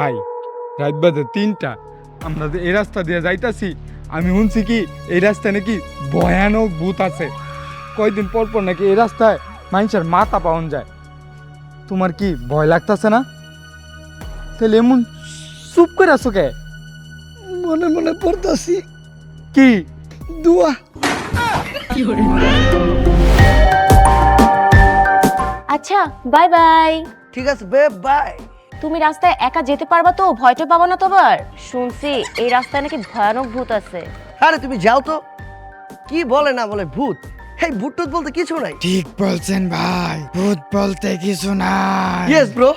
ভাই রাত বাজে 3টা, আমরা যে এই রাস্তা দিয়ে যাইতাছি, আমি শুনছি কি এই রাস্তায় নাকি ভয়ানক ভূত আছে। কয়দিন পর পর নাকি এই রাস্তায় মানুষের মাথা পাওয়া যায়। তোমার কি ভয় লাগতাছে না? তাহলে এমন চুপ করে আছো কে? মনে মনে পড়তাছি কি দোয়া। আচ্ছা বাই বাই। ঠিক আছে বে, বাই। তুমি রাস্তায় একা যেতে পারবা তো? ভয়টা পাবো না তো? আবার শুনছি এই রাস্তায় নাকি ভয়ানক ভূত আছে। আরে তুমি যাও তো, কি বলে না বলে ভূত। এই ভূত টুত বলতে কিছু নাই। ঠিক বলছেন ভাই, ভূত বলতে কিছু নাই। Yes bro.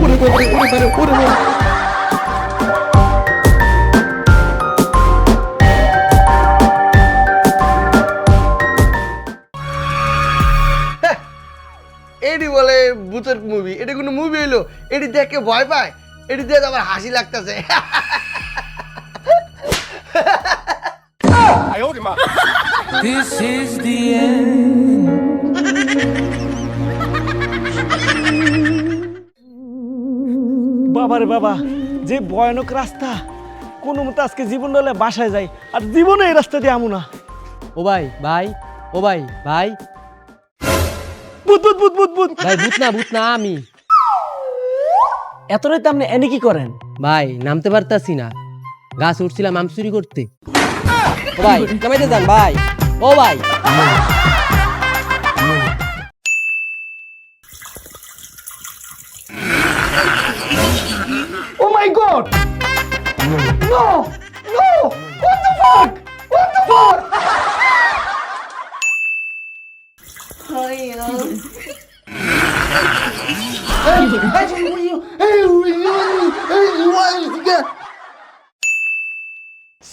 ওরে বাবা, ওরে বাবা, ওরে বাবা। এডি বলে ভূতের মুভি? এটা কোনো মুভি হইলো? এডি দেখে ভয় পায়? এডি দেখে আবার হাসি লাগতেছে। This is the end. বাবারে বাবা, যে ভয়ানক রাস্তা! কোনো মতো আজকে জীবন হলে বাসায় যাই, আর জীবনে এই রাস্তা দিয়ে আমু না। ও ভাই ভাই, ও ভাই ভাই, ভূত ভূত ভূত ভূত ভূত! ভাই ভূত না আমি। এত রাতে আপনি এনে কি করেন? ভাই নামতে পারতাছি না, গাছ উঠছিলাম আম চুরি করতে। ও ভাই নামাইতে যান ভাই, ও ভাই। Oh my god! No! No! What the fuck? What the fuck?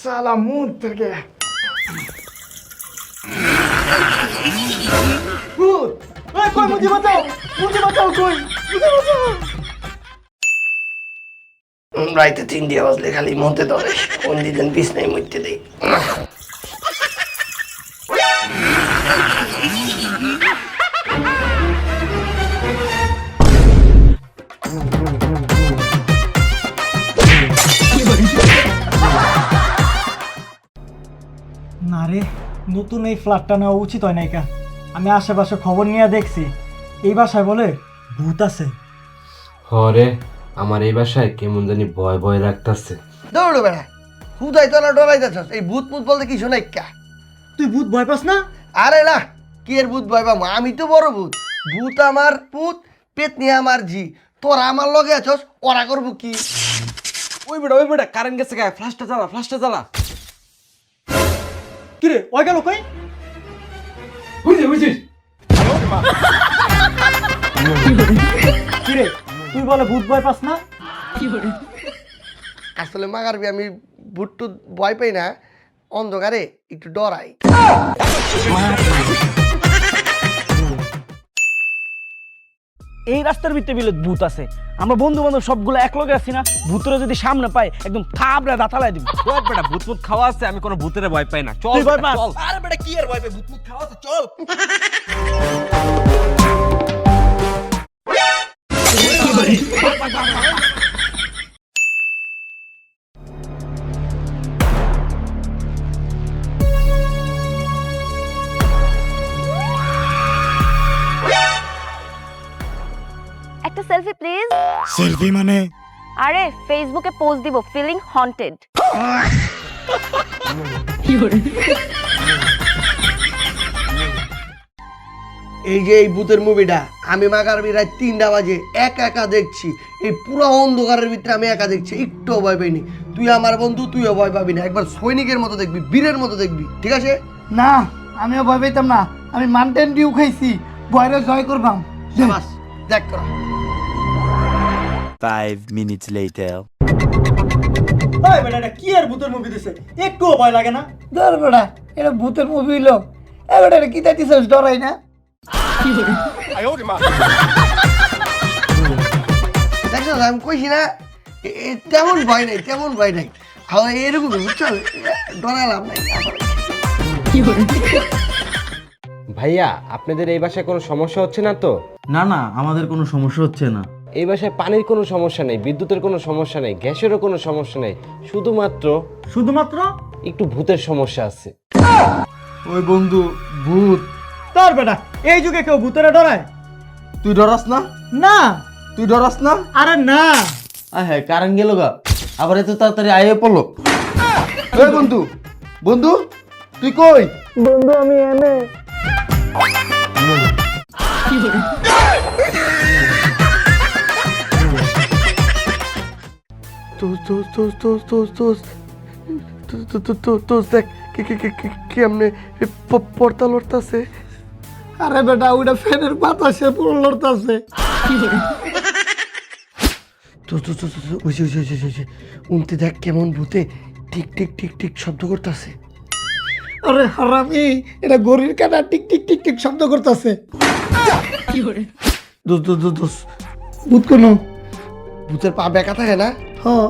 সালা মুখ থেকে ভূত! এই কই মুজি বাঁচাও! মুজি বাঁচাও কই! মুজি বাঁচাও! রাইতে 3 বাজলে খালি মতে ধরে, কোন দিন বিছনায় মইতে দেই। না রে, নতুন এই ফ্ল্যাটটা নেওয়া উচিত হয় নাই কা। আমি আশেপাশে খবর নিয়ে দেখছি এই বাসায় বলে ভূত আছে। হরে আমার এই বাসায় কেমন জানি ভয় ভয় লাগতাছে। দৌড়ো বেড়া, হুদাই তোলা ডরাই যাচ্ছস। এই ভূত মুত বলতে কিছু নাই কা। তুই ভূত ভয় পাস না? আরে না, কি এর ভূত ভয় পাবো? আমি তো বড় ভূত। ভূত আমার পুত, পেতনি আমার জি। তোরা আমার লগে আছস, ওরা করবো কি? ওই বেটা কারেন্ট গেছে গায়ে, ফ্ল্যাশটা জ্বালা। কিরে ওই গেল কই? বুঝিস কিরে তুই বলে ভূত ভয় পাস না? আসলে মাগারবি আমি ভূত টুত ভয় পাই না, অন্ধকারে একটু ডরাই। এই রাস্তার ভিতরে বিলে ভূত আছে। আমরা বন্ধু বান্ধব সবগুলো একলগে আছি না, ভূতরে যদি সামনে পাই একদম থাবড়া দাঁতালাই দিব। ওই বেটা ভূত খাওয়া আছে, আমি কোনো ভূতের ভয় পাই না। চল তুই ভয় পাস? চল। আরে বেটা কি আর ভয় পাই, ভূত মুত খাওয়া আছে, চল। একটা সেলফি প্লিজ। সেলফি মানে? আরে ফেসবুকে পোস্ট দিব, ফিলিং হন্টেড। এই যে এই ভূতের মুভিটা আমি মাগারবি রাত 3টা বাজে একা দেখছি। এই পুরো অন্ধকারের ভিতরে আমি একা দেখছি, একটু ভয় পাইনি। তুই আমার বন্ধু, তুইও ভয় পাবি না। একবার সৈনিকের মতো দেখবি, বীরের মতো দেখবি, ঠিক আছে? না, আমিও ভয় পাইতাম না। আমি মাউন্টেন ডিউ খাইছি, ভয়রে জয় করবাম। বাস দেখ তোরা। 5 minutes later. ওই বেটা এটা কি আর ভূতের মুভি দিছে? একটুও ভয় লাগে না? ধর বেটা, এটা ভূতের মুভি হইলো। এ বেটা এটা কি তাইতিছস, ডরাই না? দেখছো আমি কইছি না, তেমন ভয় নাই। আমার এরকম বুঝছো, ডরালাম নাই। ভাইয়া আপনাদের এই বাসায় কোনো সমস্যা হচ্ছে না তো? না না, আমাদের কোনো সমস্যা হচ্ছে না। এই বাসায় পানির কোনো সমস্যা নেই, বিদ্যুতের কোনো সমস্যা নেই, গ্যাসেরও কোনো সমস্যা নেই, শুধুমাত্র একটু ভূতের সমস্যা আছে। ওই বন্ধু, ভূত। তোর বেটা এই যুগে কেউ ভূতেরা ডরায়? তুই ডরাস না? না। তুই ডরাস না? আরে না। হ্যাঁ, কারেন্ট গেল গা, আবার এত তাড়াতাড়ি আয়ে পড়লো। ওই বন্ধু, বন্ধু তুই কই? বন্ধু আমি এনে। কেমনে পর্দা লড়তাছে? আরে বেটা ওটা ফ্যানের বাতাসে পুরো লড়তাছে। উনতে দেখ কেমন ভূতে ঠিক ঠিক ঠিক ঠিক শব্দ করতেছে। আরে হারামি, এটা গরির কাটা টিক টিক টিক টিক শব্দ করতেছে। ভূত কোন? ভূতের পা বেঁকা থাকে না? হ্যাঁ।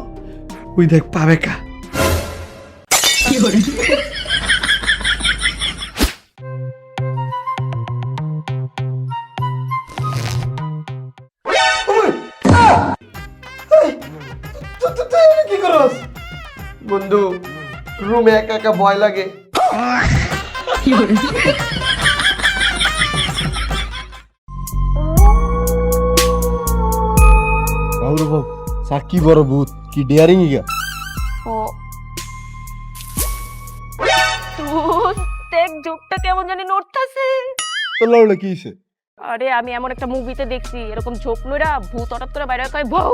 ওই দেখ পা বেঁকা। কি করস বন্ধু, রুমে একা একা ভয় লাগে। স্যার কি বড় ভূত, কি ডিয়ারিং ইগা। ও তুই দেখ ঝোপটা কেমন জানি নড়তাছে। তোর লাউলা কি হইছে? আরে আমি এমন একটা মুভিতে দেখছি এরকম ঝোপ নইরা ভূত হঠাৎ করে বাইরে কয় বউ।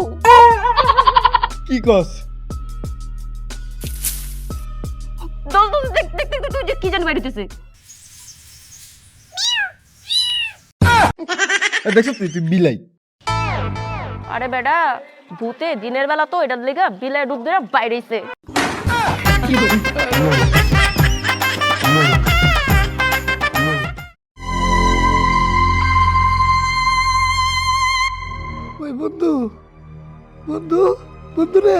কি কস? দোল দোল দেখ দেখ দেখ তুই যে কি জানি বাইরেতেছে। দেখছ তুই বিলাই। আরে বেটা ভূতে দিনের বেলা তো এটার লেগা বিলাই ডুব দিয়ে বাইরেছে। ওই বন্ধু, বন্ধু, বন্ধু রে।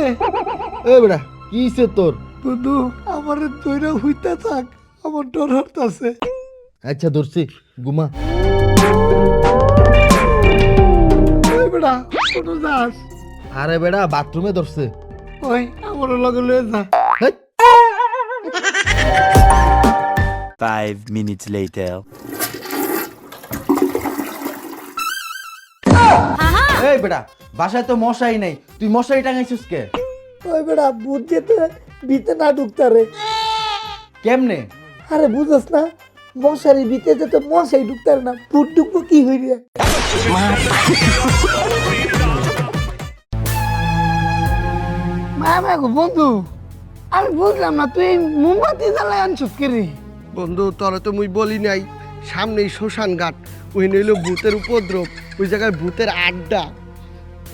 এ বেটা কি হইছে তোর? বন্ধু আমার তৈরা হইতে থাক, আমার ডর হতাছে। আচ্ছা ধরছি, ঘুমা। ওই বেটা কোন যাস? আরে বেটা বাথরুমে ধরছে। ওই আমার লগে লয়ে যা। 5 minutes later. এই বেটা বাসায় তো মশাই নাই, তুই মশারি টাঙাইছিস কে? ওই বেটা ভূত যেতে বিতে না ঢুকতা রে। কেমনে? আরে বুঝছ না, মশারি বিতে যেতে মশাই ঢুকতার না, ভূত ঢুকবো কি হইরে। মা গো বন্ধু, আমি বুঝলাম না তুই মোমবাতি জ্বালাই আনছিস কে রে? বন্ধু তোরা তো মুই বলি নাই, সামনেই শ্মশান ঘাট, ওই নইল ভূতের উপদ্রব, ওই জায়গায় ভূতের আড্ডা।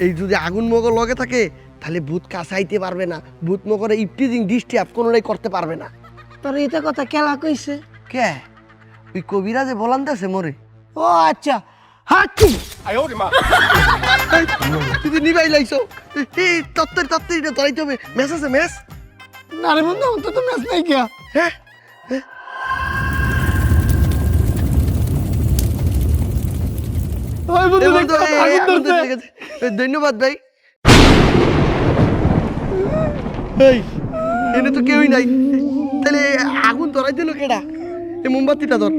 এই যদি আগুন মগর লগে থাকে তাহলে ভূত কাছাইতে পারবে না, ভূত মগরে ইফটিজিং ডিস্টার্ব কোনোটাই করতে পারবে না। তোর এটা কথা কেলা কইছে? কে? ওই কবিরা যে বলান আছে মোরে। ও আচ্ছা, হাকি তুই নিবাই লাইছো, এই তত্ত্বের তত্ত্বের এটা ধরাইতে হবে। ম্যাচ আছে ম্যাচ? না রে বন্ধু, আমার তো ম্যাচ নাই কে। হ্যাঁ ওই বন্ধু এই বন্ধু, দেখ, এই আগুন আগুন ধরছে। ধরে গেছে। ধন্যবাদ ভাই। এই এনে তো কেউই নাই, তাহলে আগুন ধরাই দিল কেডা? এই মোমবাতিটা ধর।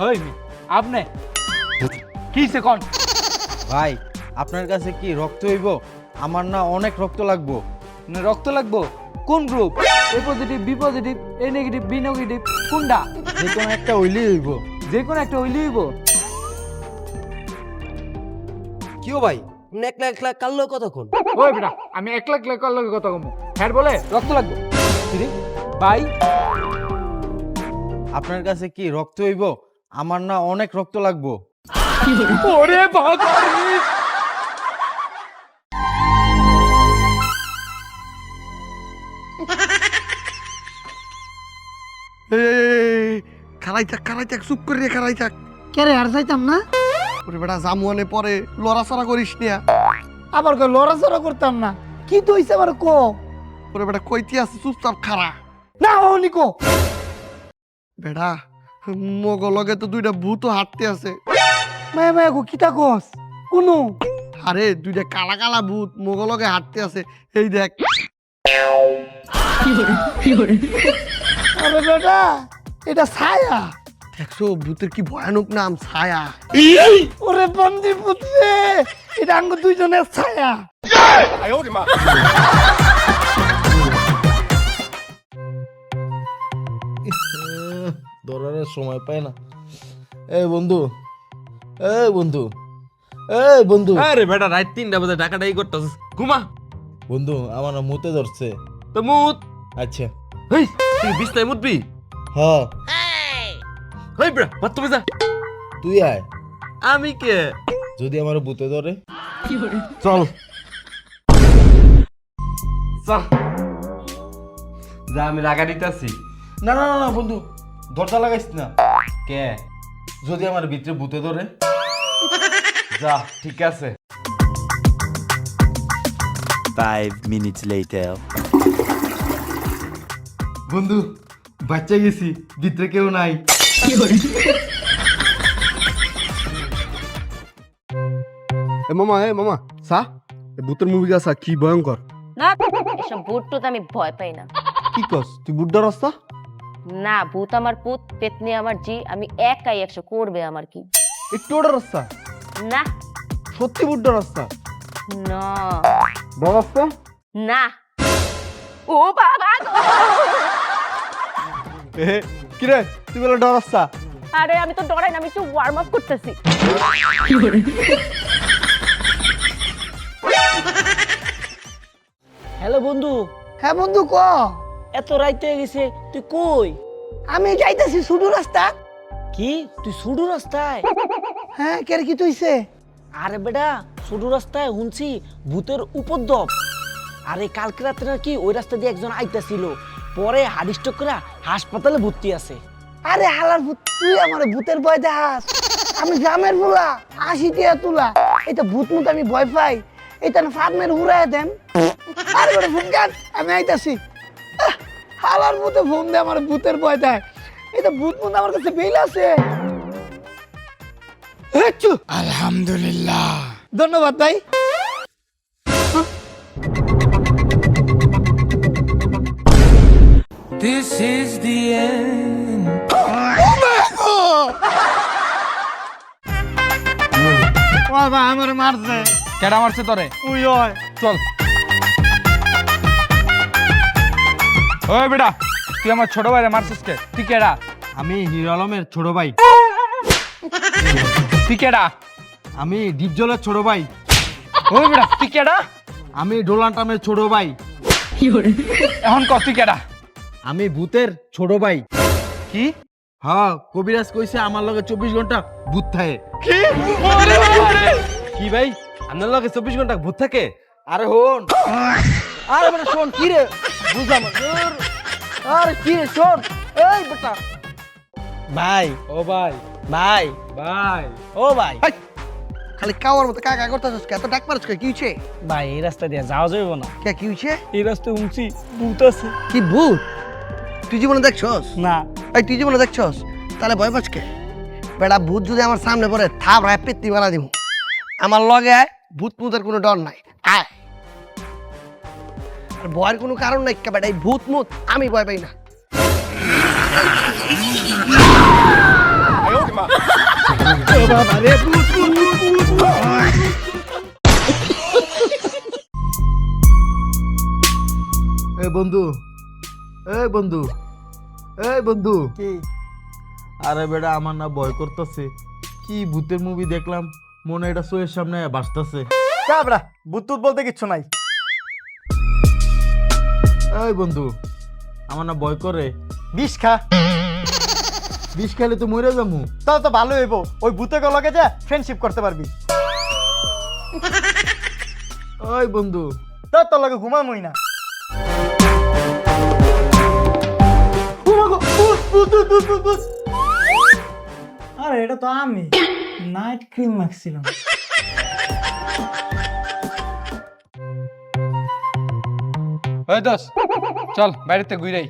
হই আপনি কিসে কোন? ভাই আপনার কাছে কি রক্ত হইব? আমার না অনেক রক্ত লাগবো। রক্ত লাগবো? কোন গ্রুপ? এ পজিটিভ, বি পজিটিভ, এ নেগেটিভ, বি নেগেটিভ, কোনটা? যে কোনো একটা হইলেই হইব। যে কোনো একটা হইলেই হইব। কিও ভাই আপনি একলা একলা কাল্লো কতক্ষণ? ওই বেটা আমি 1 লাখ লাখ লগে কথা কমু, হ্যাঁ বলে রক্ত লাগবে। কিরে ভাই আপনার কাছে কি রক্ত হইব? আমার না অনেক রক্ত লাগবো। ওরে বাবা, খারাই থাক চুপ করে খারাই থাক। কে রে আর যাইতাম না? ওরে বেটা জামুয়ানে পরে লড়াচড়া করিস নিয়া। আবার কই লড়াচড়া করতাম না, কি তো হইছে আবার কো। ওরে বেটা কইতে আছে চুপচাপ খারা। না হলি কো। বেটা মগলগে তো দুইটা ভূত হাঁটতে আছে। মায়া মায়া কো কিতা কস কোনু? আরে দুইটা কালা কালা ভূত মগলগে হাঁটতে আছে, এই দেখ। আরে বেটা এটা ছায়া। দেখছো ভূতের কি ভয়ানক নাম, ছায়া। ওরে বন্দি পুত্রে, এটা আঙ্গ দুইজনের ছায়া। ধরার সময় পায় না। এই বন্ধু, এই বন্ধু, এই বন্ধু, আরে বেটা রাত 3টা বাজে ডাকাডাকি করতেছিস, ঘুমা। বন্ধু আমার না মুতে ধরছে। তো মুত। আচ্ছা হেই তুই বিছনায় মুতবি? হ, হেই বেটা বাথরুমে যা। তুই আয়। আমি কে? যদি আমার বুতে ধরে চল চল যা, আমি রাগা দিতেছি। না না না না বন্ধু, দরজা লাগাইস না। কে? যদি আমার ভিতরে বুতে ধরে? যা, ঠিক আছে। 5 minutes later. বন্ধু বাচ্চা গেছি, ভিতরে কেউ নাই। এ মামা সা ভূতের মুভি গা কি ভয়ঙ্কর। না এসব ভূত টুত আমি ভয় পাই না। কি কস তুই বুড্ডা রাস্তা? না ভূত আমার পুত, পেতনি আমার জি, আমি একাই 100 করবে আমার কি? একটু ওটা রাস্তা? না সত্যি বুড্ডা রাস্তা? না বড় রাস্তা? না। ও বাবা গো! কি রে তুই বলে ডর রাস্তা? আরে আমি তো ডরাই না, আমি একটু ওয়ার্ম আপ করতেছি। হ্যালো বন্ধু। হ্যাঁ বন্ধু ক। এত রাইতে হয়ে গেছে, তুই কই? আমি যাইতাছি শুধু রাস্তা। কি তুই সুডু রাস্তায়? হ্যাঁ কে কি তুইছে? আরে বেটা সুডু রাস্তায় শুনছি ভূতের উপদ্রব। আরে কালকে রাতে নাকি ওই রাস্তা দিয়ে একজন আইতাছিল, পরে হার্ট স্ট্রোক করে হাসপাতালে ভর্তি আছে। আরে হালার ভূত, তুই আমার ভূতের ভয় দেখাস? আমি গ্রামের বুলা 80 টাকা তুলা, এটা ভূত মুত আমি ভয় পাই? এটা না ফার্মের উড়ায় দেন। আরে বড় ফোন কাট, আমি আইতাছি। হালার ভূতে ফোন দে আমার ভূতের ভয় দেয়। এটা ভূত মুত আমার কাছে বেল আছে। আলহামদুলিল্লাহ, ধন্যবাদ ভাই। This is the end. বাবা আমার মারছে। কেডা মারছে তোরে? উই হয়। চল। ওই বেটা তুই আমার ছোট ভাইরে মারছিস কে? তুই কেডা? আমি হিরো আলমের ছোট ভাই। তুই কেডা? আমি ডিপজলের ছোট ভাই। ওই বেটা তুই কেডা? আমি ডোনাল্ড ট্রাম্পের ছোট ভাই। এখন ক তুই কেডা? আমি ভূতের ছোট ভাই। কি? হ্যাঁ, কবিরাজ কইছে আমার লগে 24 ঘন্টা ভূত থাকে। কি? ওরে বাবা রে! কি ভাই, আপনার লগে 24 ঘন্টা ভূত থাকে? আরে হন, আরে বেটা শোন, কি রে বুঝলাম। আরে কি রে শোন, এই বেটা ভাই ও ভাই, ভাই ভাই ও ভাই খালি কাওয়ার মতো কাকা করতেছিস, এত ডাক মারছিস কি হইছে? ভাই এই রাস্তা দিয়ে যাওয়া যাবে না। কে কি হইছে? এই রাস্তায় শুনছি ভূত আছে। কি ভূত? তুই জীবনে দেখছস? না এই তুই জীবনে দেখছস? তাহলে ভয় পাস কে? বেটা ভূত যদি আমার সামনে পড়ে থাপ রায় পেত্তি মারা দিব। আমার লগে আয়, ভূত মুতের কোনো ডর নাই, আয়। আর ভয়ের কোনো কারণ নাই কে বেটা, এই ভূত মুত আমি ভয় পাই না। এই বন্ধু, এই বন্ধু, এই বন্ধু। কি? আরে বেটা আমার না ভয় করতেছে। কি ভূতের মুভি দেখলাম, মনে এটা চোখের সামনে ভাসতেছে। কাবড়া ভূত টুত বলতে কিচ্ছু নাই। এই বন্ধু আমার না ভয় করে। বিষ খা, বিষ খেলে তো মরে যাবো। তাও তো ভালো হইব, ওই ভূতে গলকে যা ফ্রেন্ডশিপ করতে পারবি। ওই বন্ধু, তা তোর লগে ঘুমামই না। আরে এটা তো আমি নাইট ক্রিম মাখছিলাম। ওই দোস চল বাইরেতে ঘুরাই।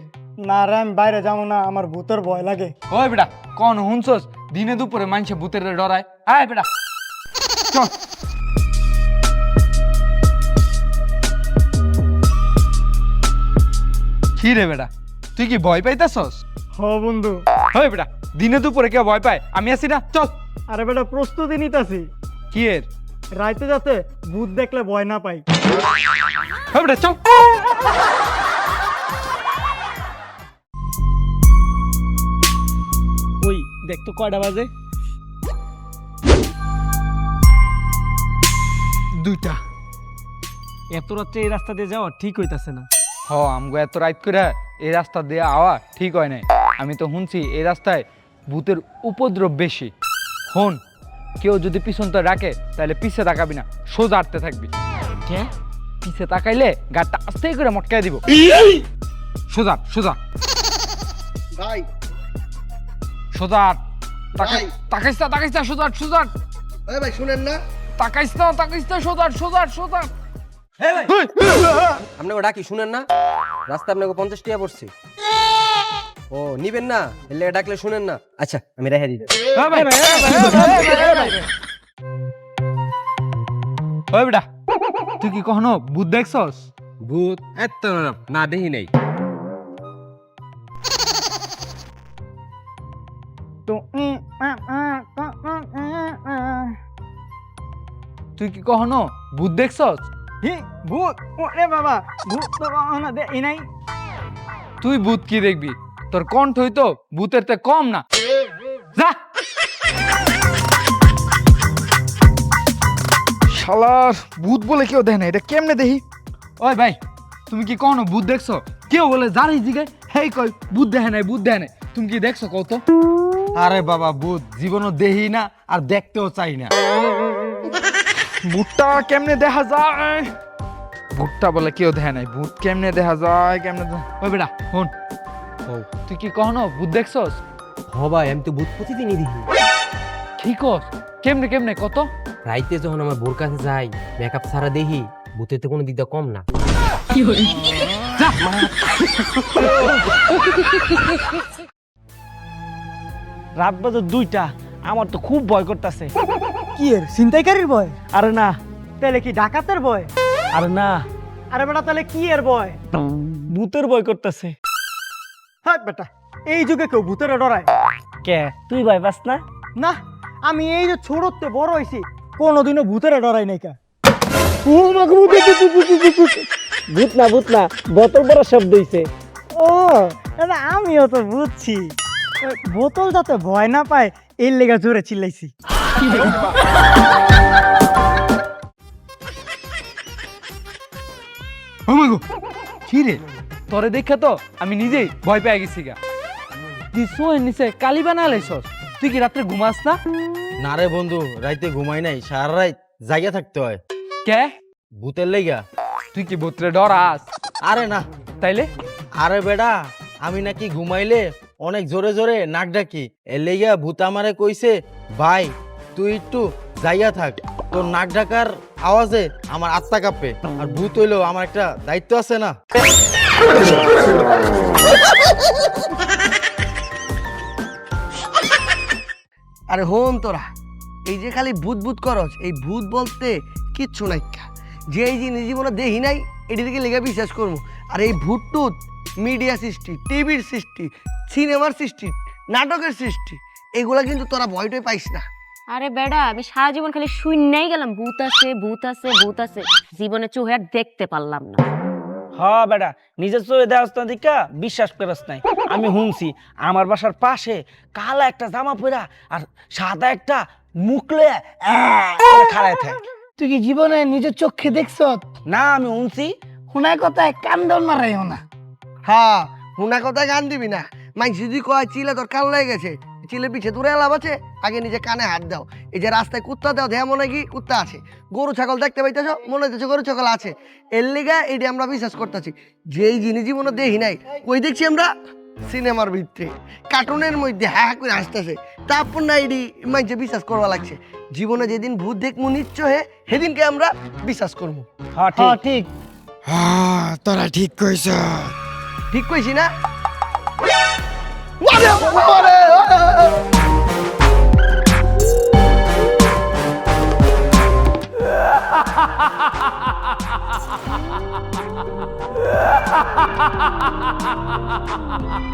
না রে আমি বাইরে যাবো না, আমার ভূতের ভয় লাগে। ওই বেটা কোন হুনছস দিনে দুপুরে মানুষে ভূতের ডরায়? আয় বেটা চল। কি রে বেটা তুই কি ভয় পাইতাছস? হ বন্ধু। ওই বেটা দিনে দুপুরে কেউ ভয় পায়? আমি আছি না, চল। আরে বেটা প্রস্তুতি নিতাছি, কি এর? রাইতে যাতে ভূত দেখলে ভয় না পাই। ওই বেটা চল। ওই দেখ তো কয়টা বাজে? 2টা। এত রাত্রে এই রাস্তা দিয়ে যাওয়া ঠিক হইতাছে না। হ আমগো এত রাত করে এই রাস্তা দিয়ে আওয়া ঠিক হয় নাই। আমি তো শুনছি এই রাস্তায় ভূতের উপদ্রব বেশি। হন কেউ যদি পিছন তো রাখে তাহলে পিছে তাকাবি না, সোজা হাঁটতে থাকবি। কে? পিছে তাকাইলে গাড়িটা আস্তে করে মটকাই দিব। সোজা সোজা ভাই সোজা হাঁট। ভাই। তাকাইস না তাকাইস না, সোজা হাঁট, সোজা হাঁট। ওই ভাই শুনেন না, তাকাইস না তাকাইস না, সোজা হাঁট, সোজা হাঁট, সোজা হাঁট। আপনাকে ডাকি শুনেন না? রাস্তা আপনাকে 50 টাকা পড়ছে। ও নিবেন না, এলে ডাকলে শুনেন না। আচ্ছা আমি রেখে দিই। হ্যাঁ ভাই, ওই বেটা তুই কি কখনো ভূত দেখছস? ভূত এত না দেখি নাই। তুই কি কখনো ভূত দেখছস? ভূত? ওরে বাবা, ভূত তো কখনো দেখি নাই। তুই ভূত কি দেখবি? তোর কণ্ঠ হইতো ভূতের তে কম না। যা শালার ভূত বলে কেউ দেখে না, এটা কেমনে দেখি? ওই ভাই তুমি কি কখনো ভূত দেখছো? কেউ বলে যারই জিগায় হেই কই ভূত দেখে নাই, ভূত দেখে নাই। তুমি কি দেখছো কত? আরে বাবা ভূত জীবনও দেখি না আর দেখতেও চাই না। ভূতটা কেমনে দেখা যায়? ভূতটা বলে কেউ দেখে নাই, ভূত কেমনে দেখা যায়? কেমনে ওই বেটা হন, তুই কি কখনো ভূত দেখছস? হ ভাই আমি তো ভূত প্রতিদিনই দেখি। ঠিক কেমনে কেমনে কত? রাইতে যখন আমার বোর কাছে যাই মেকআপ ছাড়া দেখি ভূতের তো কোনো দিকটা কম না। রাত বাজে 2টা, আমার তো খুব ভয় করতেছে। কি এর ছিনতাইকারীর ভয়? আরে না, তাহলে কি ডাকাতের ভয়? আরে না, আরে বেটা তাহলে কি এর ভয়? ভূতের ভয় করতেছে। হ্যাঁ বেটা এই যুগে কেউ ভূতের ডরায়? কে তুই ভয় পাস না? না আমি এই যে ছোটতে বড় হয়েছি কোনোদিনও ভূতের ডরাই নাই কা। ও মা গো, ভূত না ভূত না, বোতল বড় শব্দ হইছে। ও দাদা আমিও তো বুঝছি, ওই বোতল যাতে ভয় না পায় এর লেগা জোরে চিল্লাইছি। কি রে তোরে দেখে তো আমি নিজেই ভয় পেয়ে গেছি গা। তুই শোয়ের নিচে কালি বানালাইছস? তুই কি রাত্রে ঘুমাস না? না রে বন্ধু, রাইতে ঘুমাই নাই, সারা রাত জায়গা থাকতে হয়। কে? ভূতের লেগা। তুই কি ভূতরে ডরাস? আরে না, তাইলে আরে বেটা আমি নাকি ঘুমাইলে অনেক জোরে জোরে নাক ডাকি, এর লেগা ভূত আমারে কইছে ভাই তুই একটু জায়গা থাক, তোর নাক ডাকার আওয়াজে আমার আত্মা কাঁপে, আর ভূত হইলেও আমার একটা দায়িত্ব আছে না। আরে হন তোরা এই যে খালি ভূত ভূত করস, এই ভূত বলতে কিচ্ছু নাই। যে এই জিনিস জীবনে দেখি নাই এটি থেকে লেগে বিশ্বাস করবো। আর এই ভূত টুত মিডিয়া সৃষ্টি, টিভির সৃষ্টি, সিনেমার সৃষ্টি, নাটকের সৃষ্টি, এগুলা কিন্তু তোরা ভয়টাই পাইস না। আরে বেড়া আমি সারা জীবন খালি শুননাই গেলাম ভূত আছে ভূত আছে ভূত আছে, জীবনে চোখে আর দেখতে পারলাম না। হ্যাঁ বেটা, নিজের চোখে দেওয়াস না দিকা বিশ্বাস করস নাই। আমি শুনছি আমার বাসার পাশে কালা একটা জামা পরা আর সাদা একটা মুখলে খাড়ায় থাকে। তুই কি জীবনে নিজের চোখে দেখছ? না আমি শুনছি। শোনার কথায় কান দল মারাইও না। হ্যাঁ হুনা কথায় গান দিবি না। মাইন যদি কয় চিলে তোর কান লেগে গেছে, চিলে পিছে দূরে লাভ আছে, আগে নিজে কানে হাত দাও। এই যে রাস্তায় কুত্তা দাও দেয়া মনে কি কুত্তা আছে, গরু ছাগল দেখতে পাইতেছ মনে হইতেছে গরু ছাগল আছে, এর লিগা এইটা আমরা বিশ্বাস করতেছি। যেই জিনিস জীবনে দেখি নাই কই দেখছি আমরা। সিনেমার ভিতরে কার্টুনের মধ্যে হ্যাঁ করে আসতেছে তারপর না এটি মাইজে বিশ্বাস করবা লাগছে জীবনে যেদিন ভূত দেখবো নিশ্চয় সেদিনকে আমরা বিশ্বাস করবো হ্যাঁ হ্যাঁ ঠিক ঠিক তোরা ঠিক কইছ ঠিক কইছি না ha ha ha ha